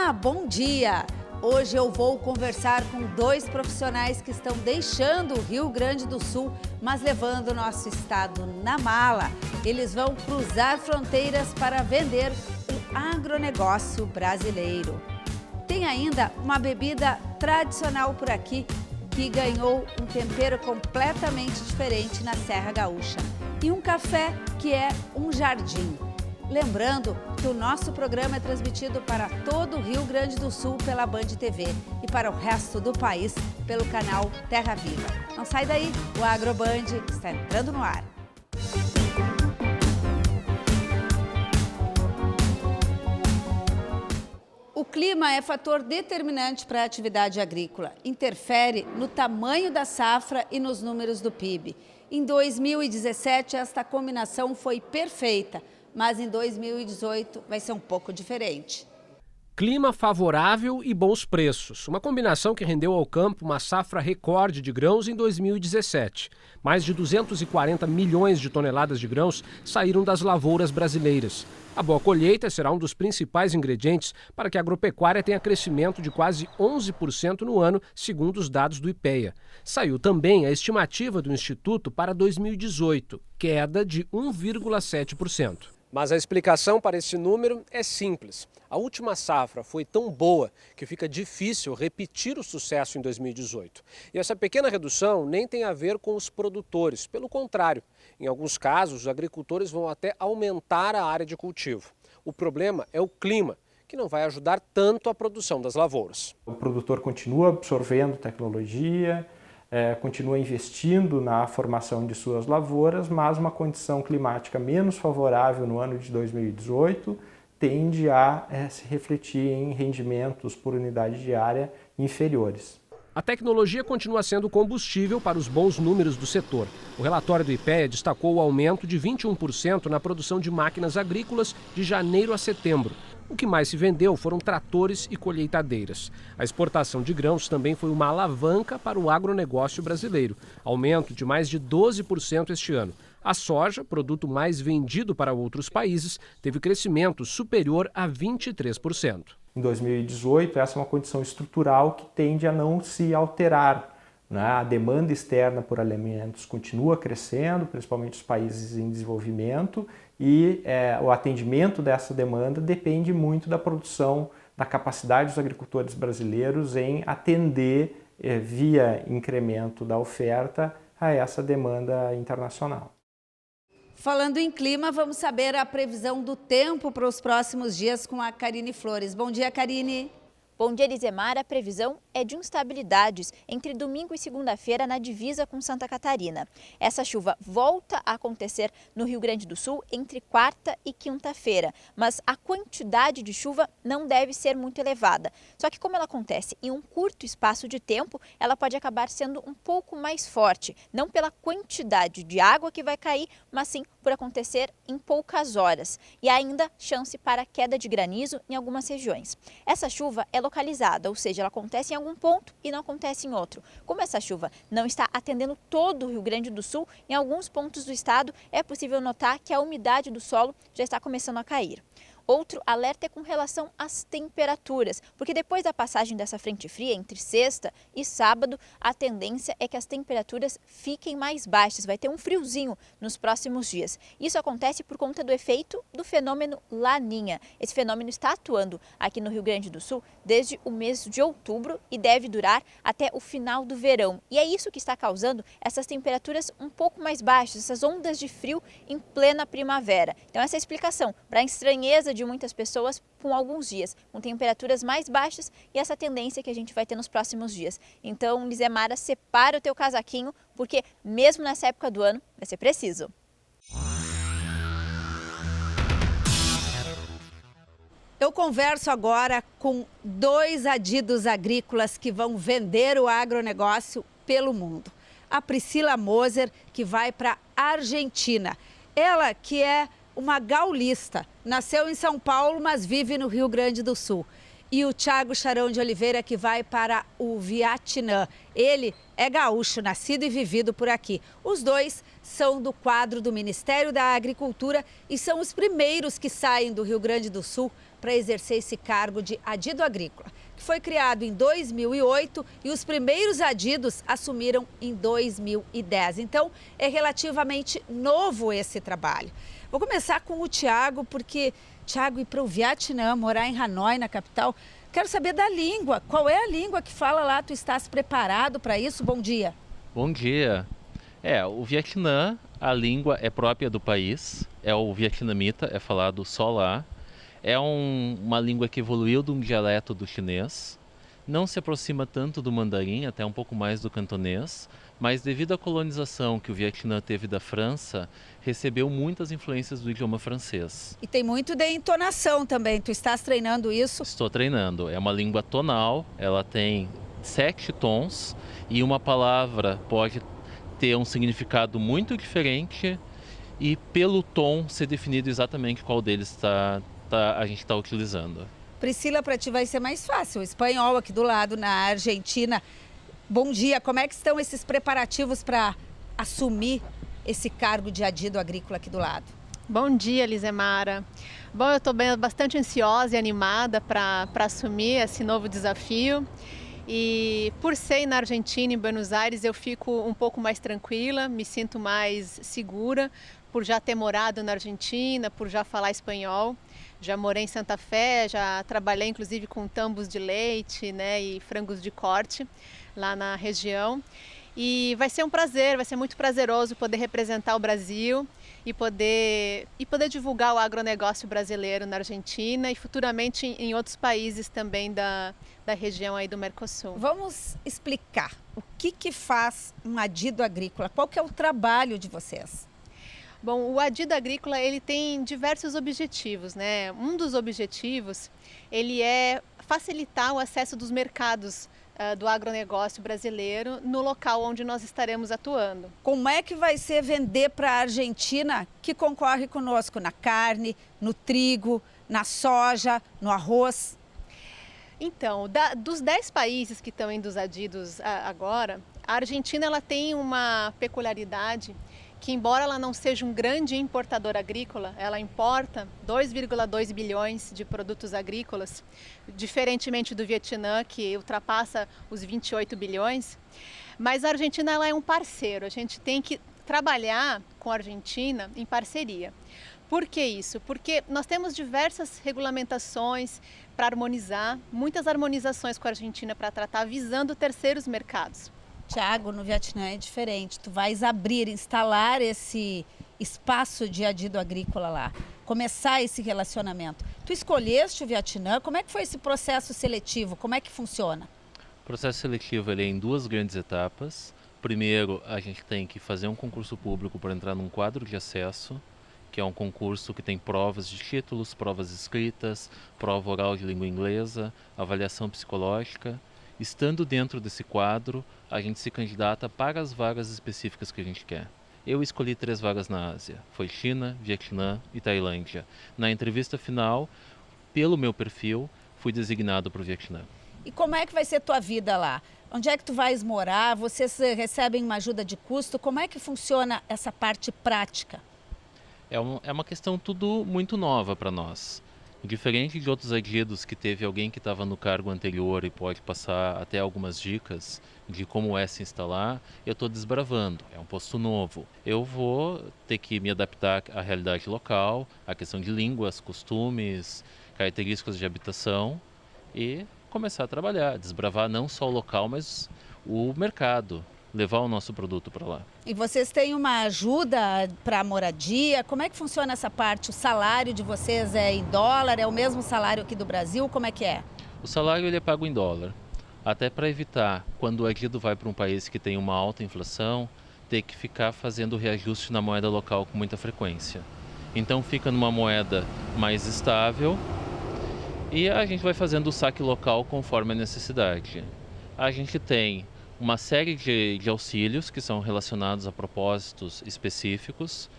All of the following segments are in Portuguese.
Olá, bom dia! Hoje eu vou conversar com dois profissionais que estão deixando o Rio Grande do Sul, mas levando o nosso estado na mala. Eles vão cruzar fronteiras para vender o agronegócio brasileiro. Tem ainda uma bebida tradicional por aqui que ganhou um tempero completamente diferente na Serra Gaúcha. E um café que é um jardim. Lembrando que o nosso programa é transmitido para todo o Rio Grande do Sul pela Band TV e para o resto do país pelo canal Terra Viva. Não sai daí, o AgroBand está entrando no ar. O clima é fator determinante para a atividade agrícola. Interfere no tamanho da safra e nos números do PIB. Em 2017, esta combinação foi perfeita. Mas em 2018 vai ser um pouco diferente. Clima favorável e bons preços. Uma combinação que rendeu ao campo uma safra recorde de grãos em 2017. Mais de 240 milhões de toneladas de grãos saíram das lavouras brasileiras. A boa colheita será um dos principais ingredientes para que a agropecuária tenha crescimento de quase 11% no ano, segundo os dados do IPEA. Saiu também a estimativa do Instituto para 2018, queda de 1,7%. Mas a explicação para esse número é simples. A última safra foi tão boa que fica difícil repetir o sucesso em 2018. E essa pequena redução nem tem a ver com os produtores. Pelo contrário, em alguns casos, os agricultores vão até aumentar a área de cultivo. O problema é o clima, que não vai ajudar tanto a produção das lavouras. O produtor continua absorvendo tecnologia, continua investindo na formação de suas lavouras, mas uma condição climática menos favorável no ano de 2018 tende a se refletir em rendimentos por unidade de área inferiores. A tecnologia continua sendo combustível para os bons números do setor. O relatório do IPEA destacou o aumento de 21% na produção de máquinas agrícolas de janeiro a setembro. O que mais se vendeu foram tratores e colheitadeiras. A exportação de grãos também foi uma alavanca para o agronegócio brasileiro, aumento de mais de 12% este ano. A soja, produto mais vendido para outros países, teve crescimento superior a 23%. Em 2018, essa é uma condição estrutural que tende a não se alterar. A demanda externa por alimentos continua crescendo, principalmente os países em desenvolvimento, e o atendimento dessa demanda depende muito da produção, da capacidade dos agricultores brasileiros em atender, via incremento da oferta, a essa demanda internacional. Falando em clima, vamos saber a previsão do tempo para os próximos dias com a Karine Flores. Bom dia, Karine. Bom dia, Elisemar. A previsão é de instabilidades entre domingo e segunda-feira na divisa com Santa Catarina. Essa chuva volta a acontecer no Rio Grande do Sul entre quarta e quinta-feira, mas a quantidade de chuva não deve ser muito elevada. Só que como ela acontece em um curto espaço de tempo, ela pode acabar sendo um pouco mais forte, não pela quantidade de água que vai cair, mas sim por acontecer em poucas horas. E ainda chance para queda de granizo em algumas regiões. Essa chuva é localizada, ou seja, ela acontece em algum ponto e não acontece em outro. Como essa chuva não está atendendo todo o Rio Grande do Sul, em alguns pontos do estado é possível notar que a umidade do solo já está começando a cair. Outro alerta é com relação às temperaturas, porque depois da passagem dessa frente fria, entre sexta e sábado, a tendência é que as temperaturas fiquem mais baixas, vai ter um friozinho nos próximos dias. Isso acontece por conta do efeito do fenômeno Laninha. Esse fenômeno está atuando aqui no Rio Grande do Sul desde o mês de outubro e deve durar até o final do verão. E é isso que está causando essas temperaturas um pouco mais baixas, essas ondas de frio em plena primavera. Então essa é a explicação para a estranheza de muitas pessoas com alguns dias, com temperaturas mais baixas e essa tendência que a gente vai ter nos próximos dias. Então, Lisemara, separa o teu casaquinho, porque mesmo nessa época do ano vai ser preciso. Eu converso agora com dois adidos agrícolas que vão vender o agronegócio pelo mundo. A Priscila Moser, que vai para a Argentina. Ela que é uma gaulista, nasceu em São Paulo, mas vive no Rio Grande do Sul. E o Thiago Charão de Oliveira, que vai para o Vietnã. Ele é gaúcho, nascido e vivido por aqui. Os dois são do quadro do Ministério da Agricultura e são os primeiros que saem do Rio Grande do Sul para exercer esse cargo de adido agrícola, que foi criado em 2008 e os primeiros adidos assumiram em 2010. Então, é relativamente novo esse trabalho. Vou começar com o Tiago, porque, Tiago, ir para o Vietnã, morar em Hanoi, na capital, quero saber da língua. Qual é a língua que fala lá? Tu estás preparado para isso? Bom dia. Bom dia. O Vietnã, a língua é própria do país, é o vietnamita, é falado só lá. É uma língua que evoluiu de um dialeto do chinês, não se aproxima tanto do mandarim, até um pouco mais do cantonês, mas devido à colonização que o Vietnã teve da França, recebeu muitas influências do idioma francês. E tem muito de entonação também, tu estás treinando isso? Estou treinando, é uma língua tonal, ela tem 7 tons e uma palavra pode ter um significado muito diferente e pelo tom ser definido exatamente qual deles a gente está utilizando. Priscila, para ti vai ser mais fácil. O espanhol aqui do lado, na Argentina. Bom dia, como é que estão esses preparativos para assumir esse cargo de adido agrícola aqui do lado? Bom dia, Lisemara. Bom, eu estou bastante ansiosa e animada para assumir esse novo desafio. E por ser na Argentina, em Buenos Aires, eu fico um pouco mais tranquila, me sinto mais segura por já ter morado na Argentina, por já falar espanhol. Já morei em Santa Fé, já trabalhei inclusive com tambos de leite, né, e frangos de corte lá na região. E vai ser um prazer, vai ser muito prazeroso poder representar o Brasil e poder divulgar o agronegócio brasileiro na Argentina e futuramente em outros países também da região aí do Mercosul. Vamos explicar o que faz um adido agrícola, qual que é o trabalho de vocês? Bom, o adido agrícola ele tem diversos objetivos, né? Um dos objetivos ele é facilitar o acesso dos mercados do agronegócio brasileiro no local onde nós estaremos atuando. Como é que vai ser vender para a Argentina, que concorre conosco na carne, no trigo, na soja, no arroz? Então, dos 10 países que estão indo os adidos agora, a Argentina ela tem uma peculiaridade que, embora ela não seja um grande importador agrícola, ela importa 2,2 bilhões de produtos agrícolas, diferentemente do Vietnã, que ultrapassa os 28 bilhões. Mas a Argentina ela é um parceiro, a gente tem que trabalhar com a Argentina em parceria. Por que isso? Porque nós temos diversas regulamentações para harmonizar, muitas harmonizações com a Argentina para tratar, visando terceiros mercados. Tiago, no Vietnã é diferente. Tu vais instalar esse espaço de adido agrícola lá, começar esse relacionamento. Tu escolheste o Vietnã, como é que foi esse processo seletivo? Como é que funciona? O processo seletivo ele é em 2 grandes etapas. Primeiro, a gente tem que fazer um concurso público para entrar num quadro de acesso, que é um concurso que tem provas de títulos, provas escritas, prova oral de língua inglesa, avaliação psicológica. Estando dentro desse quadro, a gente se candidata para as vagas específicas que a gente quer. Eu escolhi 3 vagas na Ásia, foi China, Vietnã e Tailândia. Na entrevista final, pelo meu perfil, fui designado para o Vietnã. E como é que vai ser tua vida lá? Onde é que tu vais morar? Vocês recebem uma ajuda de custo? Como é que funciona essa parte prática? É uma questão tudo muito nova para nós. Diferente de outros adidos que teve alguém que estava no cargo anterior e pode passar até algumas dicas de como é se instalar, eu estou desbravando, é um posto novo. Eu vou ter que me adaptar à realidade local, à questão de línguas, costumes, características de habitação e começar a trabalhar, desbravar não só o local, mas o mercado, levar o nosso produto para lá. E vocês têm uma ajuda para a moradia? Como é que funciona essa parte? O salário de vocês é em dólar? É o mesmo salário aqui do Brasil? Como é que é? O salário ele é pago em dólar, até para evitar, quando o adido vai para um país que tem uma alta inflação, ter que ficar fazendo reajuste na moeda local com muita frequência. Então fica numa moeda mais estável e a gente vai fazendo o saque local conforme a necessidade. A gente tem uma série de auxílios que são relacionados a propósitos específicos,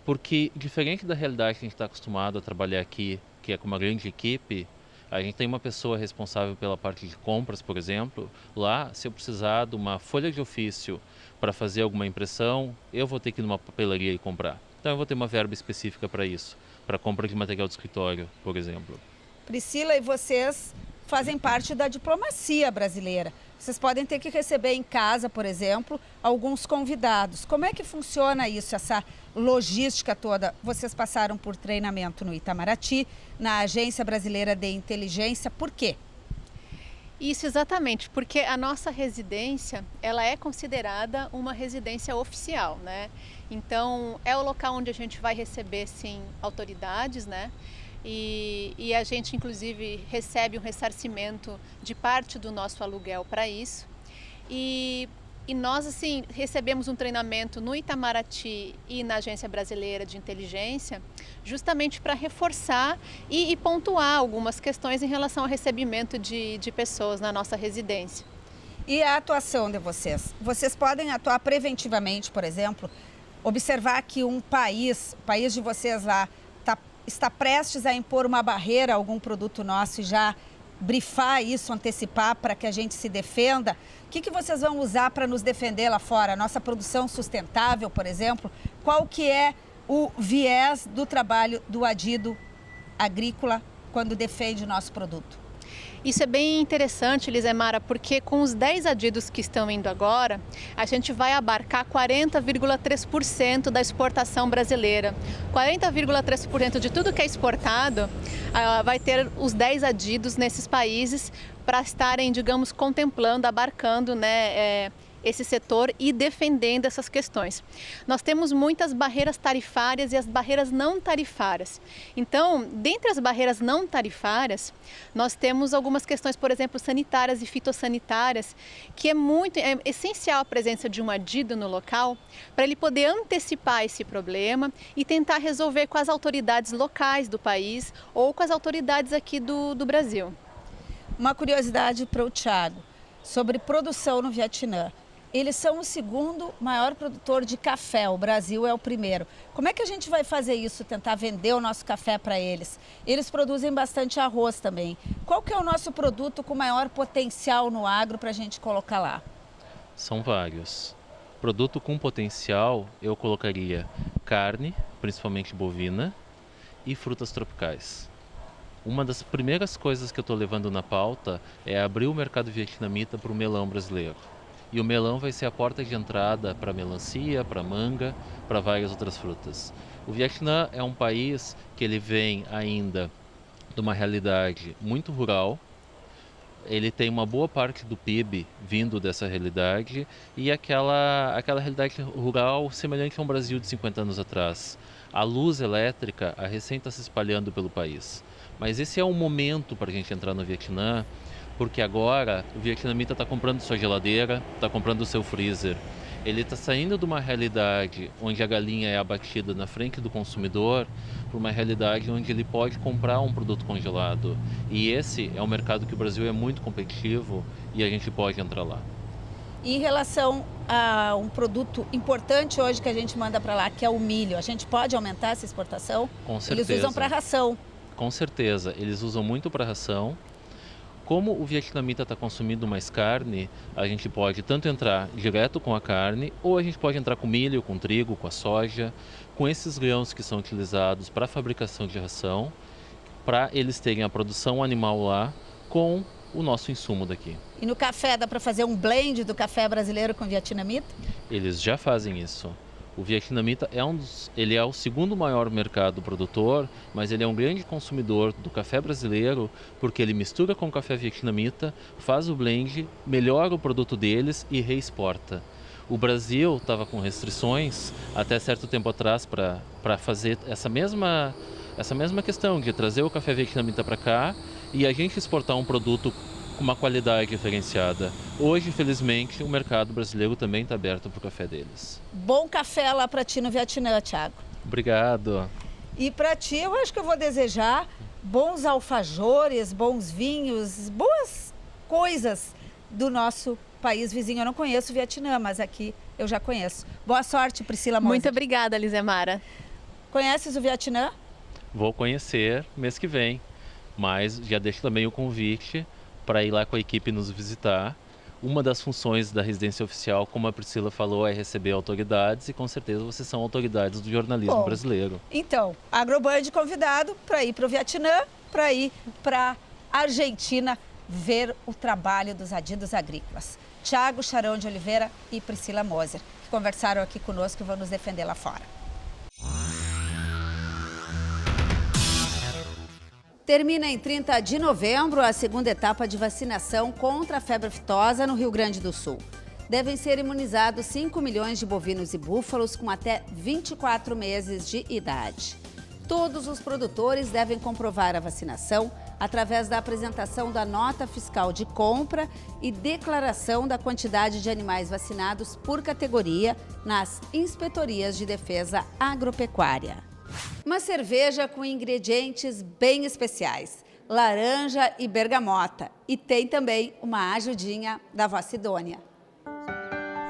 porque diferente da realidade que a gente está acostumado a trabalhar aqui, que é com uma grande equipe, a gente tem uma pessoa responsável pela parte de compras, por exemplo. Lá, se eu precisar de uma folha de ofício para fazer alguma impressão, eu vou ter que ir numa papelaria e comprar. Então eu vou ter uma verba específica para isso, para compra de material de escritório, por exemplo. Priscila, e vocês fazem parte da diplomacia brasileira. Vocês podem ter que receber em casa, por exemplo, alguns convidados. Como é que funciona isso, essa logística toda? Vocês passaram por treinamento no Itamaraty, na Agência Brasileira de Inteligência. Por quê? Isso, exatamente, porque a nossa residência, ela é considerada uma residência oficial, né? Então, é o local onde a gente vai receber, sim, autoridades, né? E a gente, inclusive, recebe um ressarcimento de parte do nosso aluguel para isso. E nós, assim, recebemos um treinamento no Itamaraty e na Agência Brasileira de Inteligência, justamente para reforçar e pontuar algumas questões em relação ao recebimento de pessoas na nossa residência. E a atuação de vocês? Vocês podem atuar preventivamente, por exemplo, observar que o país de vocês lá, está prestes a impor uma barreira a algum produto nosso e já brifar isso, antecipar para que a gente se defenda? O que vocês vão usar para nos defender lá fora? Nossa produção sustentável, por exemplo? Qual que é o viés do trabalho do adido agrícola quando defende o nosso produto? Isso é bem interessante, Lisemara, porque com os 10 adidos que estão indo agora, a gente vai abarcar 40,3% da exportação brasileira. 40,3% de tudo que é exportado vai ter os 10 adidos nesses países para estarem, digamos, contemplando, abarcando, né, esse setor e defendendo essas questões. Nós temos muitas barreiras tarifárias e as barreiras não tarifárias. Então, dentre as barreiras não tarifárias, nós temos algumas questões, por exemplo, sanitárias e fitossanitárias, que é essencial a presença de um adido no local para ele poder antecipar esse problema e tentar resolver com as autoridades locais do país ou com as autoridades aqui do Brasil. Uma curiosidade para o Thiago sobre produção no Vietnã. Eles são o segundo maior produtor de café, o Brasil é o primeiro. Como é que a gente vai fazer isso, tentar vender o nosso café para eles? Eles produzem bastante arroz também. Qual que é o nosso produto com maior potencial no agro para a gente colocar lá? São vários. Produto com potencial, eu colocaria carne, principalmente bovina, e frutas tropicais. Uma das primeiras coisas que eu estou levando na pauta é abrir o mercado vietnamita para o melão brasileiro. E o melão vai ser a porta de entrada para melancia, para manga, para várias outras frutas. O Vietnã é um país que ele vem ainda de uma realidade muito rural. Ele tem uma boa parte do PIB vindo dessa realidade e aquela realidade rural semelhante a um Brasil de 50 anos atrás. A luz elétrica, a recém está se espalhando pelo país. Mas esse é o momento para a gente entrar no Vietnã, porque agora o vietnamita está comprando sua geladeira, está comprando o seu freezer. Ele está saindo de uma realidade onde a galinha é abatida na frente do consumidor para uma realidade onde ele pode comprar um produto congelado. E esse é um mercado que o Brasil é muito competitivo e a gente pode entrar lá. Em relação a um produto importante hoje que a gente manda para lá, que é o milho, a gente pode aumentar essa exportação? Com certeza. Eles usam para ração. Com certeza, eles usam muito para ração. Como o vietnamita está consumindo mais carne, a gente pode tanto entrar direto com a carne, ou a gente pode entrar com milho, com trigo, com a soja, com esses grãos que são utilizados para a fabricação de ração, para eles terem a produção animal lá com o nosso insumo daqui. E no café, dá para fazer um blend do café brasileiro com vietnamita? Eles já fazem isso. O vietnamita ele é o segundo maior mercado produtor, mas ele é um grande consumidor do café brasileiro, porque ele mistura com o café vietnamita, faz o blend, melhora o produto deles e reexporta. O Brasil estava com restrições até certo tempo atrás para fazer essa mesma questão de trazer o café vietnamita para cá e a gente exportar um produto com uma qualidade diferenciada. Hoje, infelizmente, o mercado brasileiro também está aberto para o café deles. Bom café lá para ti no Vietnã, Thiago. Obrigado. E para ti, eu acho que eu vou desejar bons alfajores, bons vinhos, boas coisas do nosso país vizinho. Eu não conheço o Vietnã, mas aqui eu já conheço. Boa sorte, Priscila Moser. Muito obrigada, Lisemara. Conheces o Vietnã? Vou conhecer mês que vem, mas já deixo também o convite para ir lá com a equipe nos visitar. Uma das funções da residência oficial, como a Priscila falou, é receber autoridades e com certeza vocês são autoridades do jornalismo brasileiro. Então, AgroBand convidado para ir para o Vietnã para ir para a Argentina ver o trabalho dos adidos agrícolas. Tiago Charão de Oliveira e Priscila Moser, que conversaram aqui conosco e vão nos defender lá fora. Termina em 30 de novembro a segunda etapa de vacinação contra a febre aftosa no Rio Grande do Sul. Devem ser imunizados 5 milhões de bovinos e búfalos com até 24 meses de idade. Todos os produtores devem comprovar a vacinação através da apresentação da nota fiscal de compra e declaração da quantidade de animais vacinados por categoria nas inspetorias de defesa agropecuária. Uma cerveja com ingredientes bem especiais, laranja e bergamota. E tem também uma ajudinha da Vó Sidônia.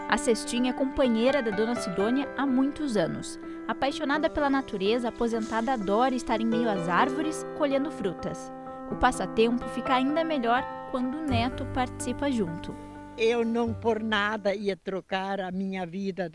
A cestinha é companheira da Dona Sidônia há muitos anos. Apaixonada pela natureza, a aposentada adora estar em meio às árvores, colhendo frutas. O passatempo fica ainda melhor quando o neto participa junto. Eu não por nada ia trocar a minha vida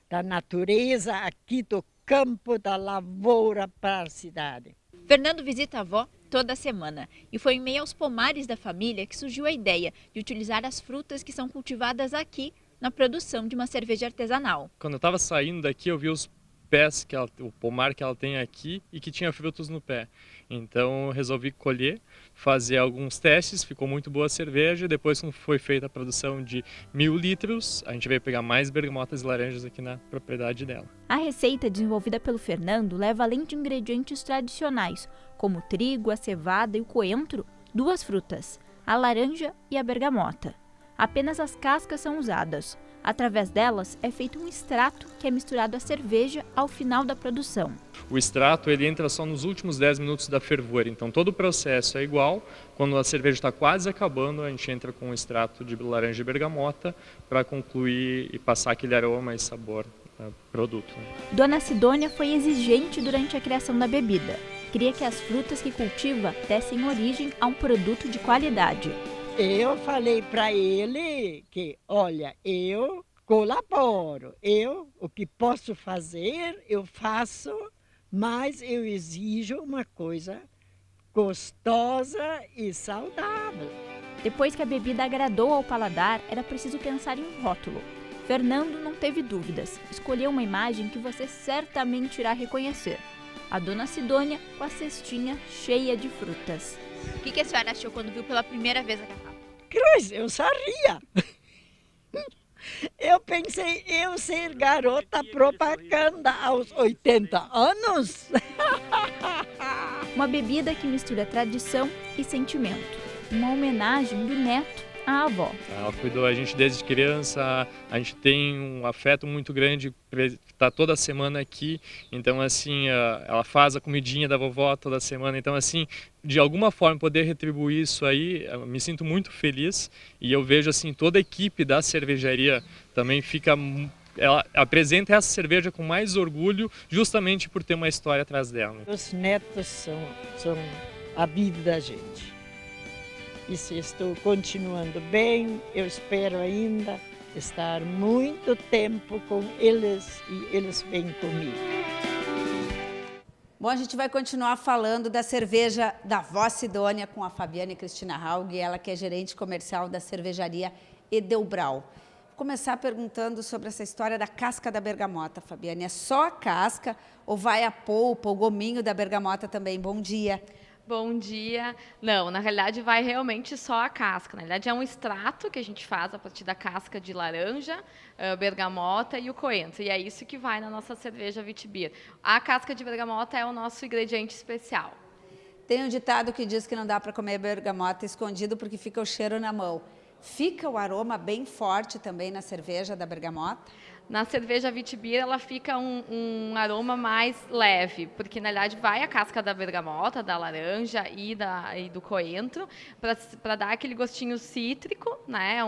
da natureza aqui do campo, da lavoura para a cidade. Fernando visita a avó toda semana e foi em meio aos pomares da família que surgiu a ideia de utilizar as frutas que são cultivadas aqui na produção de uma cerveja artesanal. Quando eu estava saindo daqui, eu vi os pés, o pomar que ela tem aqui e que tinha frutos no pé. Então eu resolvi colher, fazer alguns testes, ficou muito boa a cerveja. Depois, quando foi feita a produção de 1.000 litros, a gente veio pegar mais bergamotas e laranjas aqui na propriedade dela. A receita desenvolvida pelo Fernando leva, além de ingredientes tradicionais, como o trigo, a cevada e o coentro, 2 frutas, a laranja e a bergamota. Apenas as cascas são usadas. Através delas é feito um extrato que é misturado à cerveja ao final da produção. O extrato ele entra só nos últimos 10 minutos da fervura, então todo o processo é igual. Quando a cerveja está quase acabando, a gente entra com o extrato de laranja e bergamota para concluir e passar aquele aroma e sabor do produto. Dona Sidônia foi exigente durante a criação da bebida. Queria que as frutas que cultiva dessem origem a um produto de qualidade. Eu falei para ele que, olha, eu colaboro, o que posso fazer, eu faço, mas eu exijo uma coisa gostosa e saudável. Depois que a bebida agradou ao paladar, era preciso pensar em um rótulo. Fernando não teve dúvidas, escolheu uma imagem que você certamente irá reconhecer. A Dona Sidônia com a cestinha cheia de frutas. O que a senhora achou quando viu pela primeira vez a garrafa? Cruz, eu sorria. Eu pensei eu ser garota propaganda aos 80 anos. Uma bebida que mistura tradição e sentimento. Uma homenagem do neto à avó. Ela cuidou a gente desde criança, a gente tem um afeto muito grande, está toda semana aqui, então assim, ela faz a comidinha da vovó toda semana, então assim, de alguma forma poder retribuir isso aí, eu me sinto muito feliz e eu vejo assim, toda a equipe da cervejaria também ela apresenta essa cerveja com mais orgulho, justamente por ter uma história atrás dela. Os netos são a vida da gente. E se estou continuando bem, eu espero ainda estar muito tempo com eles e eles vêm comigo. Bom, a gente vai continuar falando da cerveja da Vó Sidônia com a Fabiane Cristina Haug, ela que é gerente comercial da cervejaria Edelbrau. Vou começar perguntando sobre essa história da casca da bergamota, Fabiane. É só a casca ou vai a polpa, o gominho da bergamota também? Bom dia. Bom dia. Não, na realidade vai realmente só a casca. Na realidade é um extrato que a gente faz a partir da casca de laranja, bergamota e o coentro. E é isso que vai na nossa cerveja Witbier. A casca de bergamota é o nosso ingrediente especial. Tem um ditado que diz que não dá para comer bergamota escondido porque fica o cheiro na mão. Fica o aroma bem forte também na cerveja da bergamota? Na cerveja Witbier ela fica um aroma mais leve, porque na verdade vai a casca da bergamota, da laranja e do coentro, para dar aquele gostinho cítrico, né?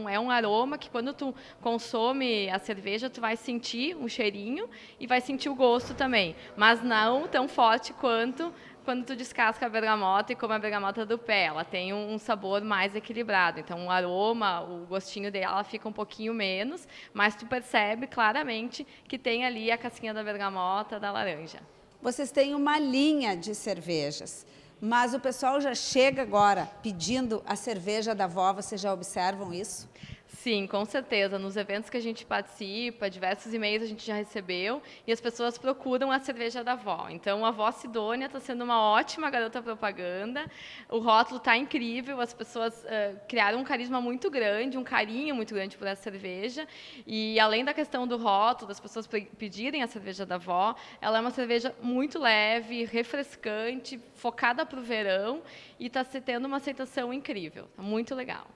É um aroma que quando tu consome a cerveja, tu vai sentir um cheirinho e vai sentir o gosto também, mas não tão forte quanto quando tu descasca a bergamota e come a bergamota do pé. Ela tem um sabor mais equilibrado. Então, o aroma, o gostinho dela fica um pouquinho menos, mas tu percebe claramente que tem ali a casquinha da bergamota, da laranja. Vocês têm uma linha de cervejas. Mas o pessoal já chega agora pedindo a cerveja da avó, vocês já observam isso? Sim, com certeza. Nos eventos que a gente participa, diversos e-mails a gente já recebeu e as pessoas procuram a cerveja da avó. Então, a avó Sidônia está sendo uma ótima garota propaganda. O rótulo está incrível, as pessoas criaram um carisma muito grande, um carinho muito grande por essa cerveja. E, além da questão do rótulo, das pessoas pedirem a cerveja da avó, ela é uma cerveja muito leve, refrescante, focada para o verão e está tendo uma aceitação incrível. Tá muito legal.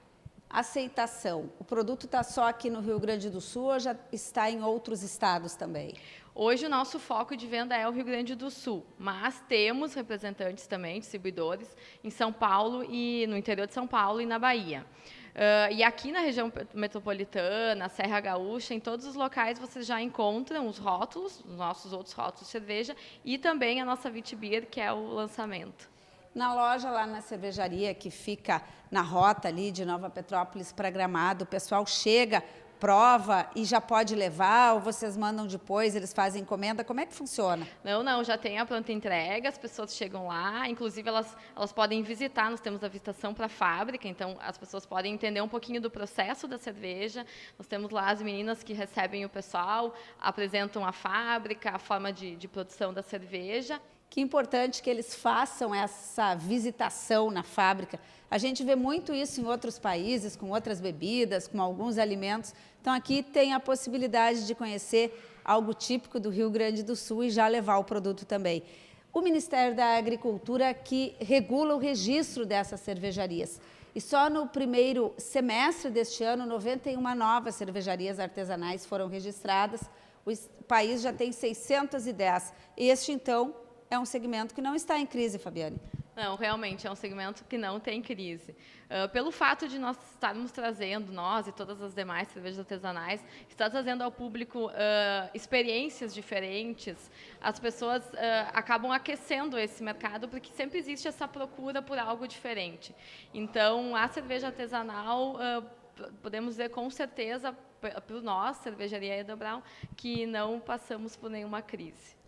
Aceitação. O produto está só aqui no Rio Grande do Sul ou já está em outros estados também? Hoje o nosso foco de venda é o Rio Grande do Sul, mas temos representantes também, distribuidores, em São Paulo e no interior de São Paulo e na Bahia. E aqui na região metropolitana, Serra Gaúcha, em todos os locais vocês já encontram os rótulos, os nossos outros rótulos de cerveja e também a nossa Witbier, que é o lançamento. Na loja, lá na cervejaria, que fica na rota ali de Nova Petrópolis para Gramado, o pessoal chega, prova e já pode levar, ou vocês mandam depois, eles fazem encomenda? Como é que funciona? Não, já tem a pronta entrega, as pessoas chegam lá, inclusive elas podem visitar, nós temos a visitação para a fábrica, então as pessoas podem entender um pouquinho do processo da cerveja, nós temos lá as meninas que recebem o pessoal, apresentam a fábrica, a forma de produção da cerveja. Que importante que eles façam essa visitação na fábrica. A gente vê muito isso em outros países, com outras bebidas, com alguns alimentos. Então, aqui tem a possibilidade de conhecer algo típico do Rio Grande do Sul e já levar o produto também. O Ministério da Agricultura que regula o registro dessas cervejarias. E só no primeiro semestre deste ano, 91 novas cervejarias artesanais foram registradas. O país já tem 610. Este, então, é um segmento que não está em crise, Fabiane. Não, realmente é um segmento que não tem crise. Pelo fato de nós estarmos trazendo, nós e todas as demais cervejas artesanais, está trazendo ao público experiências diferentes, as pessoas acabam aquecendo esse mercado porque sempre existe essa procura por algo diferente. Então, a cerveja artesanal, podemos dizer com certeza, para nós, Cervejaria Eder Braun, que não passamos por nenhuma crise.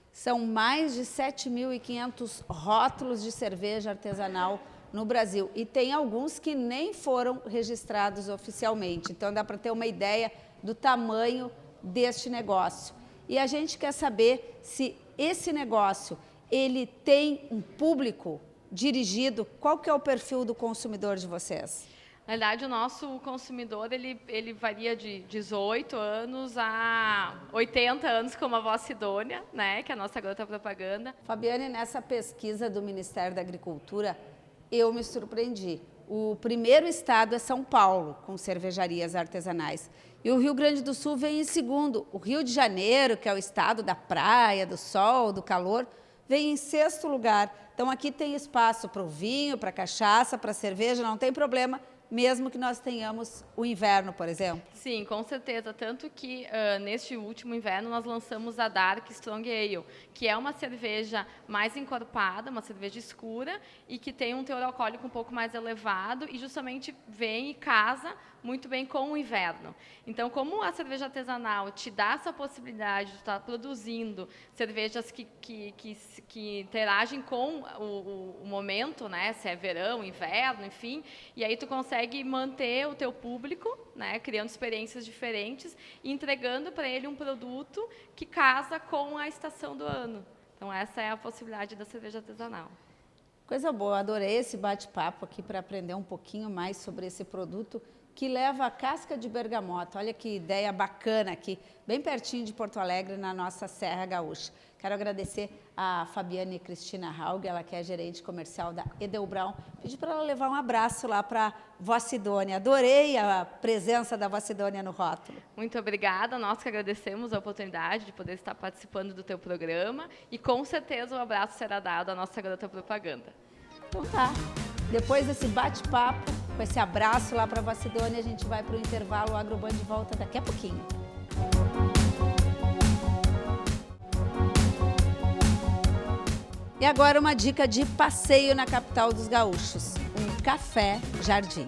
São mais de 7.500 rótulos de cerveja artesanal no Brasil. E tem alguns que nem foram registrados oficialmente. Então, dá para ter uma ideia do tamanho deste negócio. E a gente quer saber se esse negócio ele tem um público dirigido. Qual que é o perfil do consumidor de vocês? Na verdade, o nosso consumidor ele varia de 18 anos a 80 anos, como a avó Sidônia, né, que é a nossa garota propaganda. Fabiane, nessa pesquisa do Ministério da Agricultura, eu me surpreendi. O primeiro estado é São Paulo, com cervejarias artesanais. E o Rio Grande do Sul vem em segundo. O Rio de Janeiro, que é o estado da praia, do sol, do calor, vem em sexto lugar. Então, aqui tem espaço para o vinho, para a cachaça, para a cerveja, não tem problema, mesmo que nós tenhamos o inverno, por exemplo? Sim, com certeza. Tanto que neste último inverno nós lançamos a Dark Strong Ale, que é uma cerveja mais encorpada, uma cerveja escura e que tem um teor alcoólico um pouco mais elevado e justamente vem e casa muito bem com o inverno. Então, como a cerveja artesanal te dá essa possibilidade de estar produzindo cervejas que interagem com o momento, né? Se é verão, inverno, enfim, e aí tu consegue manter o teu público, né? Criando experiências diferentes e entregando para ele um produto que casa com a estação do ano. Então, essa é a possibilidade da cerveja artesanal. Coisa boa, adorei esse bate-papo aqui para aprender um pouquinho mais sobre esse produto que leva a casca de bergamota. Olha que ideia bacana aqui, bem pertinho de Porto Alegre, na nossa Serra Gaúcha. Quero agradecer a Fabiane Cristina Haug, ela que é gerente comercial da Eder Braun. Pedi para ela levar um abraço lá para a vó Sidônia. Adorei a presença da vó Sidônia no rótulo. Muito obrigada, nós que agradecemos a oportunidade de poder estar participando do teu programa e com certeza o abraço será dado à nossa garota propaganda. Então tá, depois desse bate-papo, com esse abraço lá para a vó Sidônia, a gente vai para o intervalo, o Agroband de volta daqui a pouquinho. E agora uma dica de passeio na capital dos gaúchos, um café jardim.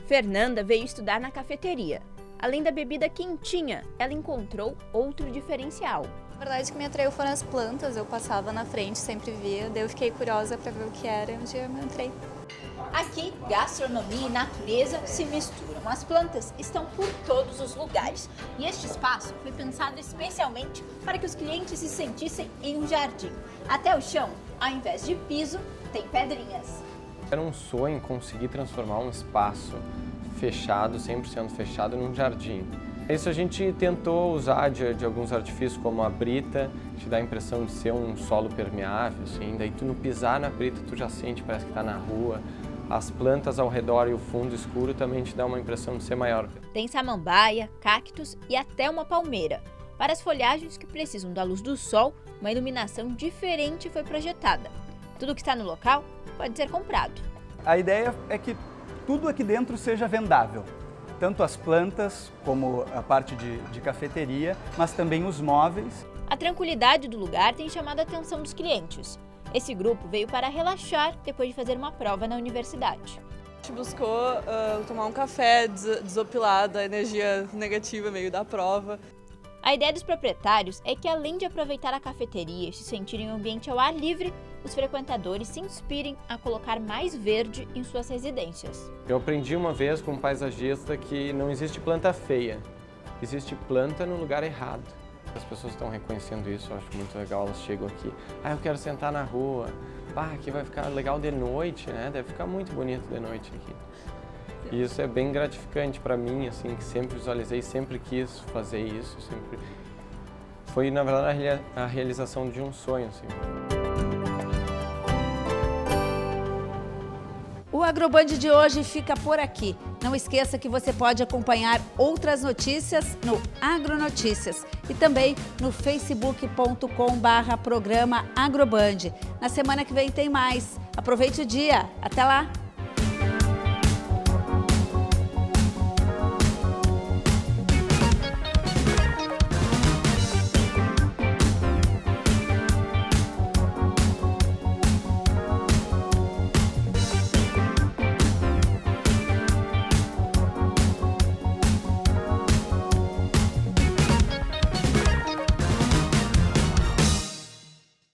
Fernanda veio estudar na cafeteria. Além da bebida quentinha, ela encontrou outro diferencial. Na verdade, o que me atraiu foram as plantas. Eu passava na frente, sempre via, daí eu fiquei curiosa para ver o que era e um dia eu entrei. Aqui, gastronomia e natureza se misturam. As plantas estão por todos os lugares. E este espaço foi pensado especialmente para que os clientes se sentissem em um jardim. Até o chão, ao invés de piso, tem pedrinhas. Era um sonho conseguir transformar um espaço fechado, 100% fechado, num jardim. Isso a gente tentou usar de alguns artifícios, como a brita, que dá a impressão de ser um solo permeável, assim. Daí tu no pisar na brita, tu já sente, parece que tá na rua. As plantas ao redor e o fundo escuro também te dá uma impressão de ser maior. Tem samambaia, cactos e até uma palmeira. Para as folhagens que precisam da luz do sol, uma iluminação diferente foi projetada. Tudo que está no local pode ser comprado. A ideia é que tudo aqui dentro seja vendável. Tanto as plantas, como a parte de cafeteria, mas também os móveis. A tranquilidade do lugar tem chamado a atenção dos clientes. Esse grupo veio para relaxar depois de fazer uma prova na universidade. A gente buscou tomar um café, desopilar da energia negativa meio da prova. A ideia dos proprietários é que, além de aproveitar a cafeteria e se sentirem em um ambiente ao ar livre, os frequentadores se inspirem a colocar mais verde em suas residências. Eu aprendi uma vez com um paisagista que não existe planta feia, existe planta no lugar errado. As pessoas estão reconhecendo isso, eu acho muito legal, elas chegam aqui, eu quero sentar na rua, aqui vai ficar legal de noite, né? Deve ficar muito bonito de noite aqui. E isso é bem gratificante para mim, assim, que sempre visualizei, sempre quis fazer isso, sempre... Foi, na verdade, a realização de um sonho, assim. O AgroBand de hoje fica por aqui. Não esqueça que você pode acompanhar outras notícias no Agronotícias e também no facebook.com/programa AgroBand. Na semana que vem tem mais. Aproveite o dia. Até lá!